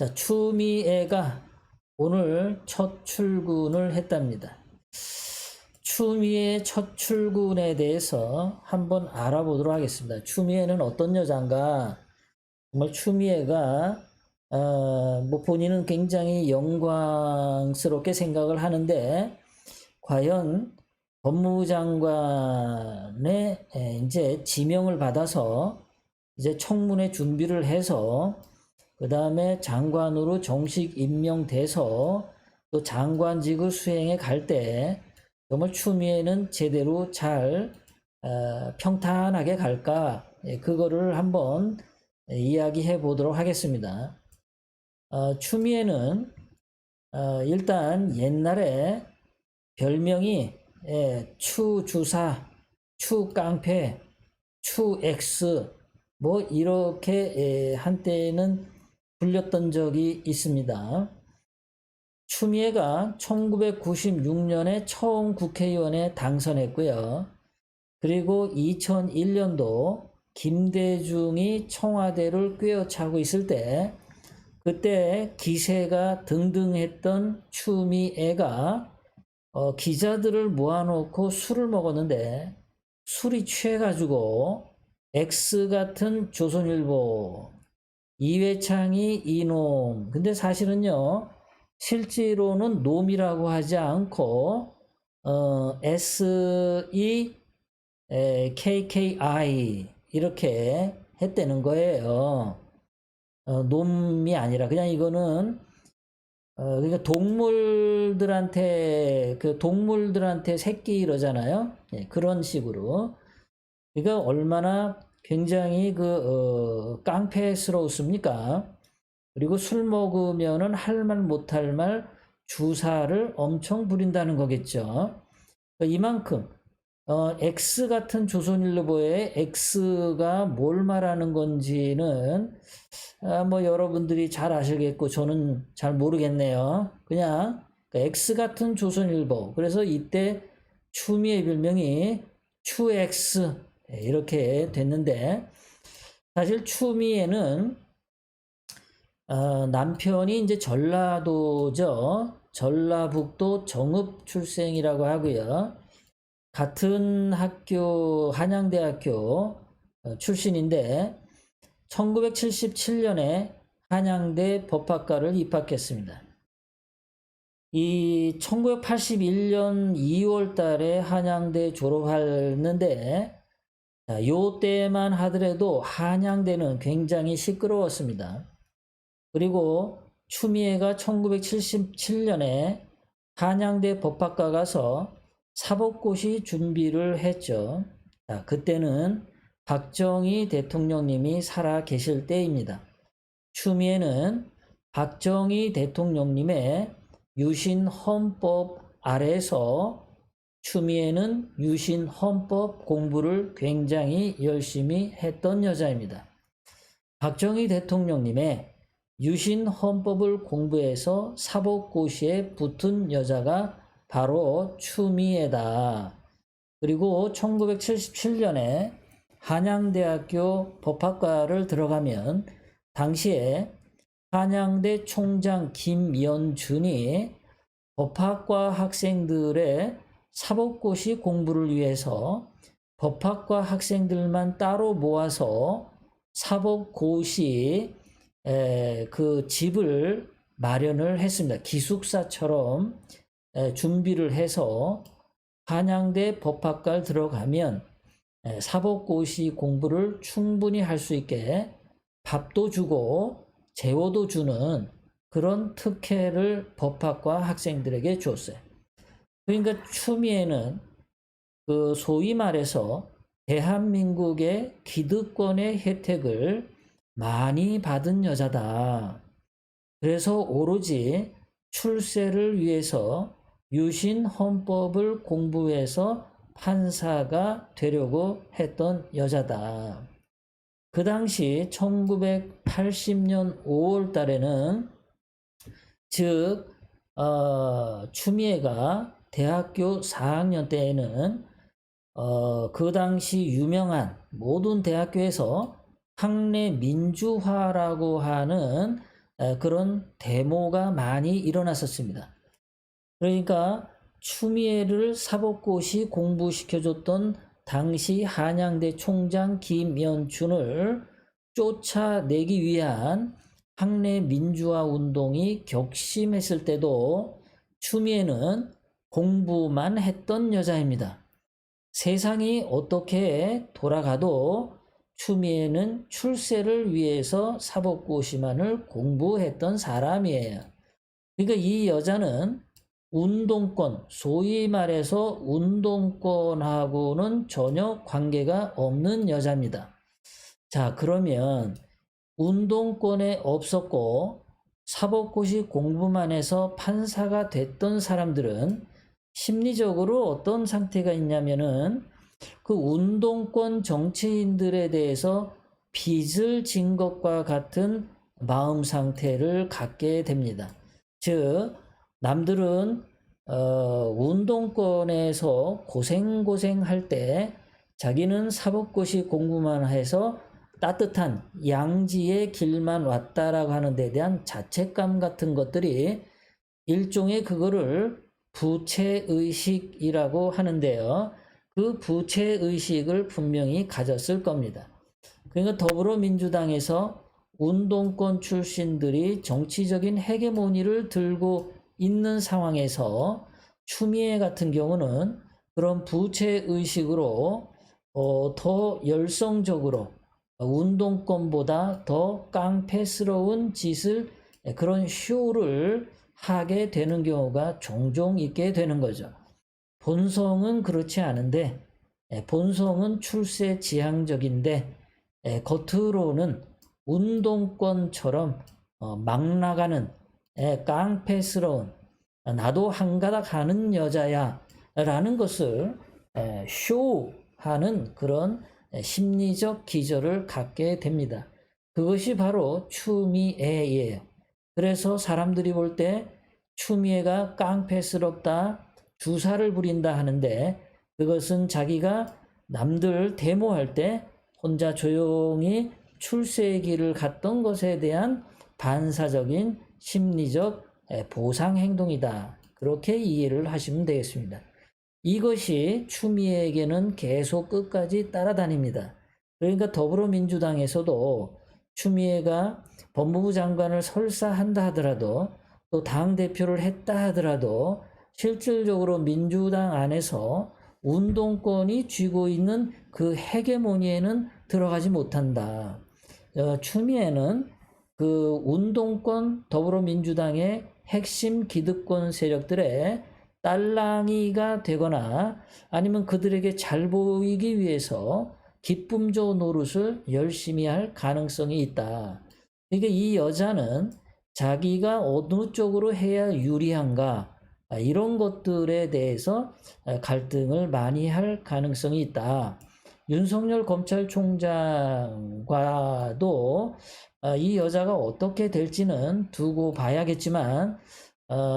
자, 추미애가 오늘 첫 출근을 했답니다. 추미애 첫 출근에 대해서 한번 알아보도록 하겠습니다. 추미애는 어떤 여잔가? 정말 추미애가 뭐 본인은 굉장히 영광스럽게 생각을 하는데, 과연 법무부 장관의 이제 지명을 받아서 이제 청문회 준비를 해서 그 다음에 장관으로 정식 임명돼서 또 장관직을 수행해 갈 때 정말 추미애는 제대로 잘 평탄하게 갈까? 그거를 한번 이야기해 보도록 하겠습니다. 추미애는 일단 옛날에 별명이 추주사, 추깡패, 추엑스 뭐 이렇게 한때는 불렸던 적이 있습니다. 추미애가 1996년에 처음 국회의원에 당선했고요. 그리고 2001년도 김대중이 청와대를 꿰어차고 있을 때 그때 기세가 등등했던 추미애가 기자들을 모아놓고 술을 먹었는데 술이 취해가지고 X 같은 조선일보, 이회창이 이놈. 근데 사실은요, 실제로는 놈이라고 하지 않고 SEKKI 이렇게 했다는 거예요. 놈이 아니라 그냥 이거는 그러니까 동물들한테 새끼 이러잖아요. 예, 그런 식으로. 그러니까 얼마나 굉장히 깡패스러웠습니까? 그리고 술 먹으면은 할 말 못할 말 주사를 엄청 부린다는 거겠죠. 그러니까 이만큼 X 같은 조선일보의 X가 뭘 말하는 건지는 뭐 여러분들이 잘 아시겠고 저는 잘 모르겠네요. 그냥 X 같은 조선일보. 그래서 이때 추미애 별명이 추X 이렇게 됐는데, 사실 추미애는 남편이 이제 전라도죠. 전라북도 정읍 출생이라고 하고요. 같은 학교 한양대학교 출신인데 1977년에 한양대 법학과를 입학했습니다. 이 1981년 2월 달에 한양대 졸업했는데, 요 때만 하더라도 한양대는 굉장히 시끄러웠습니다. 그리고 추미애가 1977년에 한양대 법학과 가서 사법고시 준비를 했죠. 그때는 박정희 대통령님이 살아 계실 때입니다. 추미애는 박정희 대통령님의 유신 헌법 아래에서 추미애는 유신 헌법 공부를 굉장히 열심히 했던 여자입니다. 박정희 대통령님의 유신 헌법을 공부해서 사법고시에 붙은 여자가 바로 추미애다. 그리고 1977년에 한양대학교 법학과를 들어가면 당시에 한양대 총장 김연준이 법학과 학생들의 사법고시 공부를 위해서 법학과 학생들만 따로 모아서 사법고시 그 집을 마련을 했습니다. 기숙사처럼 준비를 해서 한양대 법학과를 들어가면 사법고시 공부를 충분히 할 수 있게 밥도 주고 재워도 주는 그런 특혜를 법학과 학생들에게 줬어요. 그러니까 추미애는 그 소위 말해서 대한민국의 기득권의 혜택을 많이 받은 여자다. 그래서 오로지 출세를 위해서 유신 헌법을 공부해서 판사가 되려고 했던 여자다. 그 당시 1980년 5월 달에는 즉 추미애가 대학교 4학년 때에는 그 당시 유명한 모든 대학교에서 학내 민주화라고 하는 그런 데모가 많이 일어났었습니다. 그러니까 추미애를 사법고시 공부시켜줬던 당시 한양대 총장 김연춘을 쫓아내기 위한 학내 민주화 운동이 격심했을 때도 추미애는 공부만 했던 여자입니다. 세상이 어떻게 돌아가도 추미애는 출세를 위해서 사법고시만을 공부했던 사람이에요. 그러니까 이 여자는 운동권, 소위 말해서 운동권하고는 전혀 관계가 없는 여자입니다. 자, 그러면 운동권에 없었고 사법고시 공부만 해서 판사가 됐던 사람들은 심리적으로 어떤 상태가 있냐면은 그 운동권 정치인들에 대해서 빚을 진 것과 같은 마음 상태를 갖게 됩니다. 즉, 남들은 운동권에서 고생할 때 자기는 사법고시 공부만 해서 따뜻한 양지의 길만 왔다라고 하는 데 대한 자책감 같은 것들이 일종의 그거를 부채의식이라고 하는데요. 그 부채의식을 분명히 가졌을 겁니다. 그러니까 더불어민주당에서 운동권 출신들이 정치적인 헤게모니를 들고 있는 상황에서 추미애 같은 경우는 그런 부채의식으로 더 열성적으로 운동권보다 더 깡패스러운 짓을 그런 쇼를 하게 되는 경우가 종종 있게 되는 거죠. 본성은 그렇지 않은데 본성은 출세지향적인데 겉으로는 운동권처럼 막 나가는 깡패스러운 나도 한가닥 하는 여자야 라는 것을 쇼하는 그런 심리적 기저를 갖게 됩니다. 그것이 바로 추미애예요. 그래서 사람들이 볼 때 추미애가 깡패스럽다, 주사를 부린다 하는데 그것은 자기가 남들 데모할 때 혼자 조용히 출세의 길을 갔던 것에 대한 반사적인 심리적 보상 행동이다. 그렇게 이해를 하시면 되겠습니다. 이것이 추미애에게는 계속 끝까지 따라다닙니다. 그러니까 더불어민주당에서도 추미애가 법무부 장관을 설사한다 하더라도 또 당대표를 했다 하더라도 실질적으로 민주당 안에서 운동권이 쥐고 있는 그 헤게모니에는 들어가지 못한다. 추미애는 그 운동권 더불어민주당의 핵심 기득권 세력들의 딸랑이가 되거나 아니면 그들에게 잘 보이기 위해서 기쁨조 노릇을 열심히 할 가능성이 있다. 그러니까 이 여자는 자기가 어느 쪽으로 해야 유리한가 이런 것들에 대해서 갈등을 많이 할 가능성이 있다. 윤석열 검찰총장과도 이 여자가 어떻게 될지는 두고 봐야겠지만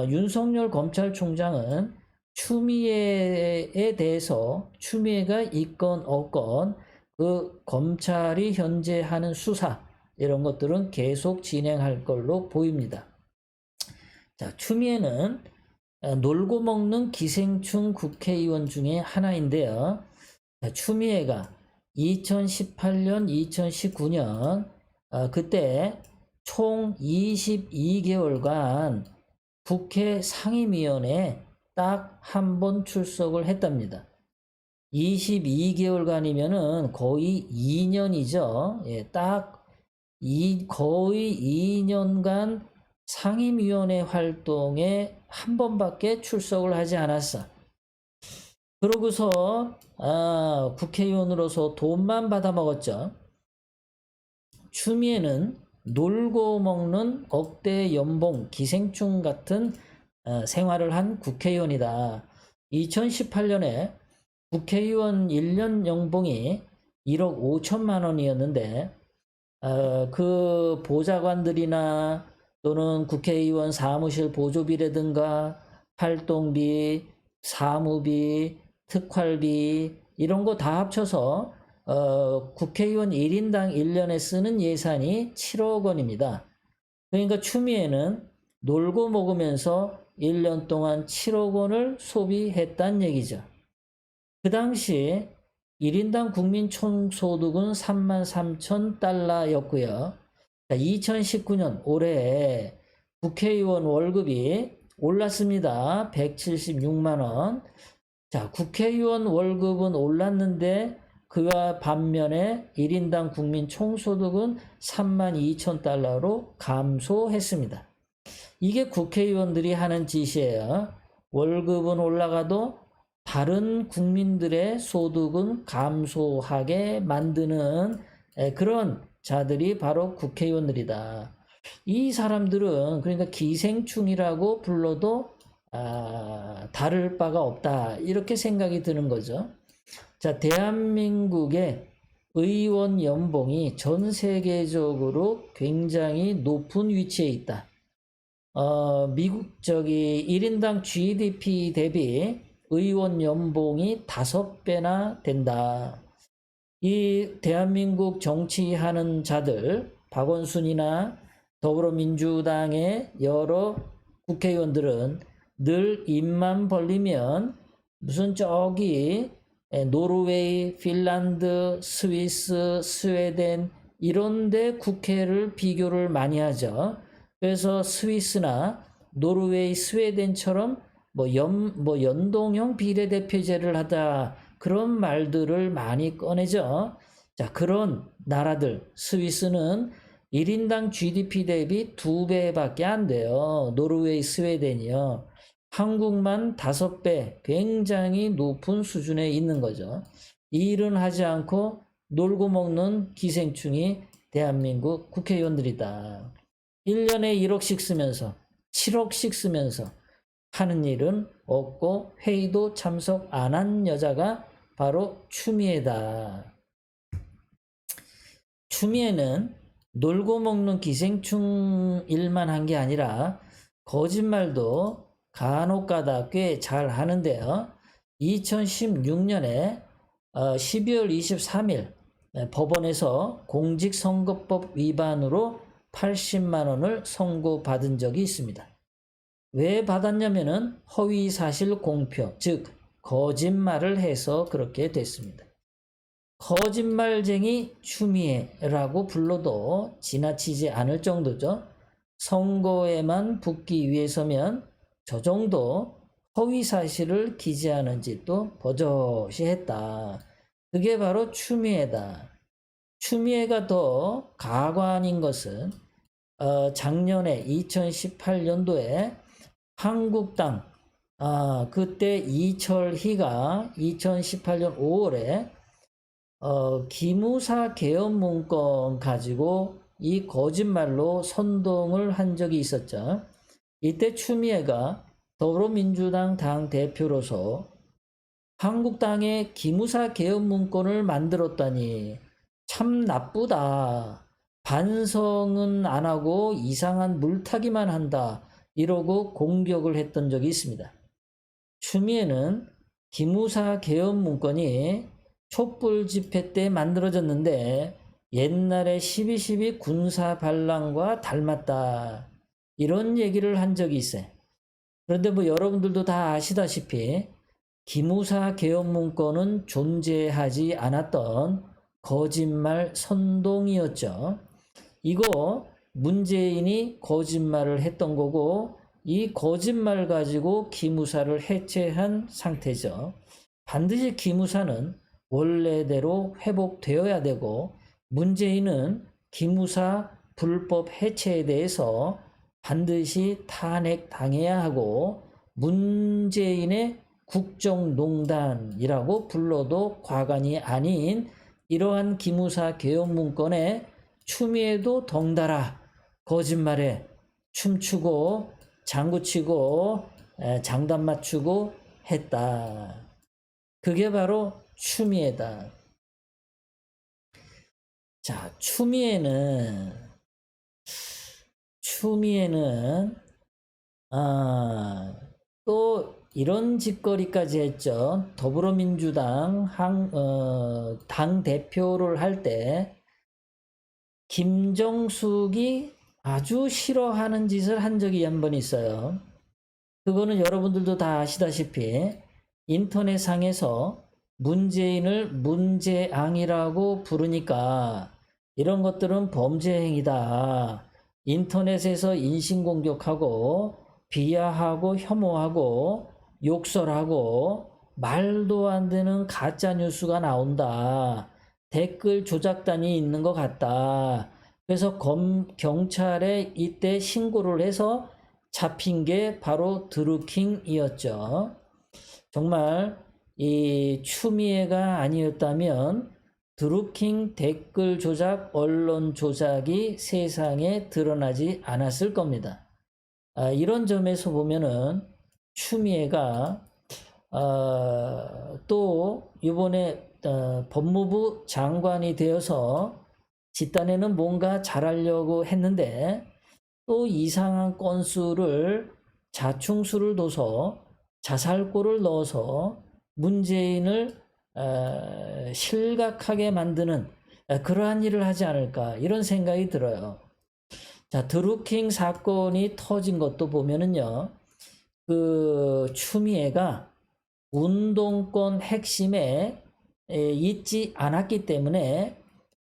윤석열 검찰총장은 추미애에 대해서 추미애가 있건 없건 그 검찰이 현재 하는 수사 이런 것들은 계속 진행할 걸로 보입니다. 자, 추미애는 놀고 먹는 기생충 국회의원 중에 하나인데요. 추미애가 2018년, 2019년 그때 총 22개월간 국회 상임위원회에 딱 한 번 출석을 했답니다. 22개월간이면은 거의 2년이죠. 예, 거의 2년간 상임위원회 활동에 한 번밖에 출석을 하지 않았어. 그러고서 국회의원으로서 돈만 받아먹었죠. 추미애는 놀고 먹는 억대 연봉 기생충 같은 생활을 한 국회의원이다. 2018년에 국회의원 1년 연봉이 1억 5천만 원이었는데 그 보좌관들이나 또는 국회의원 사무실 보조비라든가 활동비, 사무비, 특활비 이런 거 다 합쳐서 국회의원 1인당 1년에 쓰는 예산이 7억 원입니다. 그러니까 추미애는 놀고 먹으면서 1년 동안 7억 원을 소비했다는 얘기죠. 그 당시 1인당 국민 총소득은 33,000달러였고요. 2019년 올해 국회의원 월급이 올랐습니다. 176만 원. 자, 국회의원 월급은 올랐는데 그와 반면에 1인당 국민 총소득은 32,000달러로 감소했습니다. 이게 국회의원들이 하는 짓이에요. 월급은 올라가도 다른 국민들의 소득은 감소하게 만드는 그런 자들이 바로 국회의원들이다. 이 사람들은 그러니까 기생충이라고 불러도 다를 바가 없다. 이렇게 생각이 드는 거죠. 자, 대한민국의 의원 연봉이 전 세계적으로 굉장히 높은 위치에 있다. 미국 1인당 GDP 대비 의원 연봉이 5배나 된다. 이 대한민국 정치하는 자들, 박원순이나 더불어민주당의 여러 국회의원들은 늘 입만 벌리면 무슨 저기 노르웨이, 핀란드, 스위스, 스웨덴 이런데 국회를 비교를 많이 하죠. 그래서 스위스나 노르웨이, 스웨덴처럼 연동형 비례대표제를 하다 그런 말들을 많이 꺼내죠. 자, 그런 나라들 스위스는 1인당 GDP 대비 2배밖에 안 돼요. 노르웨이, 스웨덴이요. 한국만 5배, 굉장히 높은 수준에 있는 거죠. 이 일은 하지 않고 놀고 먹는 기생충이 대한민국 국회의원들이다. 1년에 1억씩 쓰면서 7억씩 쓰면서 하는 일은 없고 회의도 참석 안 한 여자가 바로 추미애다. 추미애는 놀고 먹는 기생충 일만 한 게 아니라 거짓말도 간혹가다 꽤 잘 하는데요. 2016년에 12월 23일 법원에서 공직선거법 위반으로 80만 원을 선고받은 적이 있습니다. 왜 받았냐면은 허위사실 공표, 즉 거짓말을 해서 그렇게 됐습니다. 거짓말쟁이 추미애라고 불러도 지나치지 않을 정도죠. 선거에만 붙기 위해서면 저 정도 허위사실을 기재하는 짓도 버젓이 했다. 그게 바로 추미애다. 추미애가 더 가관인 것은 작년에 2018년도에 한국당 그때 이철희가 2018년 5월에 기무사 개헌 문건 가지고 이 거짓말로 선동을 한 적이 있었죠. 이때 추미애가 더불어민주당 당 대표로서 한국당의 기무사 개헌 문건을 만들었다니 참 나쁘다. 반성은 안 하고 이상한 물타기만 한다. 이러고 공격을 했던 적이 있습니다. 추미애는 기무사 개헌 문건이 촛불 집회 때 만들어졌는데 옛날에 12.12 군사 반란과 닮았다. 이런 얘기를 한 적이 있어요. 그런데 여러분들도 다 아시다시피 기무사 개헌 문건은 존재하지 않았던 거짓말 선동이었죠. 이거 문재인이 거짓말을 했던 거고 이 거짓말 가지고 기무사를 해체한 상태죠. 반드시 기무사는 원래대로 회복되어야 되고 문재인은 기무사 불법 해체에 대해서 반드시 탄핵당해야 하고 문재인의 국정농단이라고 불러도 과간이 아닌 이러한 기무사 개헌 문건에 추미애도 덩달아 거짓말에 춤추고 장구치고 장단 맞추고 했다. 그게 바로 추미애다. 자, 추미애는 또 이런 짓거리까지 했죠. 더불어민주당 당 대표를 할 때 김정숙이 아주 싫어하는 짓을 한 적이 한 번 있어요. 그거는 여러분들도 다 아시다시피 인터넷상에서 문재인을 문재앙이라고 부르니까 이런 것들은 범죄 행위다. 인터넷에서 인신공격하고 비하하고 혐오하고 욕설하고 말도 안 되는 가짜 뉴스가 나온다. 댓글 조작단이 있는 것 같다. 그래서 경찰에 이때 신고를 해서 잡힌 게 바로 드루킹이었죠. 정말 이 추미애가 아니었다면 드루킹 댓글 조작, 언론 조작이 세상에 드러나지 않았을 겁니다. 이런 점에서 보면은 추미애가 또 이번에 법무부 장관이 되어서 집단에는 뭔가 잘하려고 했는데 또 이상한 건수를 자충수를 둬서 자살골을 넣어서 문재인을 실각하게 만드는 그러한 일을 하지 않을까 이런 생각이 들어요. 자, 드루킹 사건이 터진 것도 보면은요, 그 추미애가 운동권 핵심에 있지 않았기 때문에,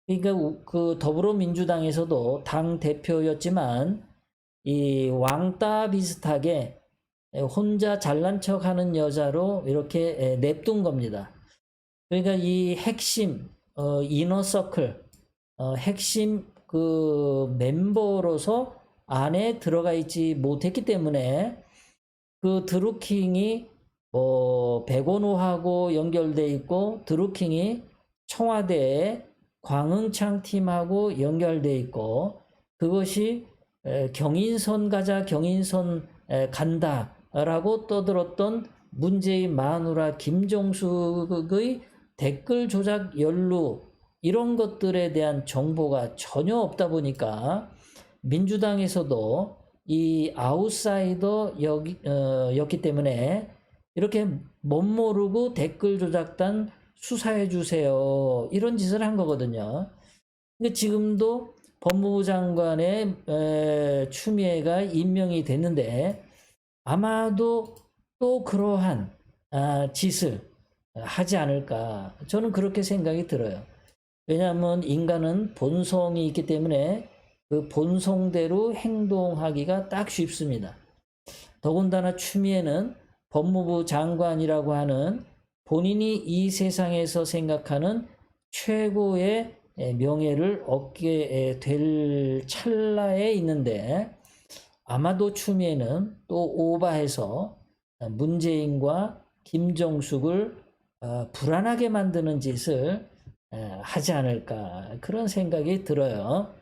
그러니까 그 더불어민주당에서도 당 대표였지만 이 왕따 비슷하게 혼자 잘난 척하는 여자로 이렇게 냅둔 겁니다. 그러니까 이 핵심 이너서클 핵심 그 멤버로서 안에 들어가 있지 못했기 때문에 그 드루킹이 백원호하고 연결돼 있고 드루킹이 청와대에 광흥창 팀하고 연결돼 있고 그것이 경인선 가자 경인선 간다라고 떠들었던 문재인 마누라 김정숙의 댓글 조작 연루 이런 것들에 대한 정보가 전혀 없다 보니까 민주당에서도 이 아웃사이더였기 때문에 이렇게 멋모르고 댓글 조작단 수사해 주세요 이런 짓을 한 거거든요. 근데 지금도 법무부 장관의 추미애가 임명이 됐는데 아마도 또 그러한 짓을 하지 않을까 저는 그렇게 생각이 들어요. 왜냐하면 인간은 본성이 있기 때문에 그 본성대로 행동하기가 딱 쉽습니다. 더군다나 추미애는 법무부 장관이라고 하는 본인이 이 세상에서 생각하는 최고의 명예를 얻게 될 찰나에 있는데 아마도 추미애는 또 오바해서 문재인과 김정숙을 불안하게 만드는 짓을 하지 않을까 그런 생각이 들어요.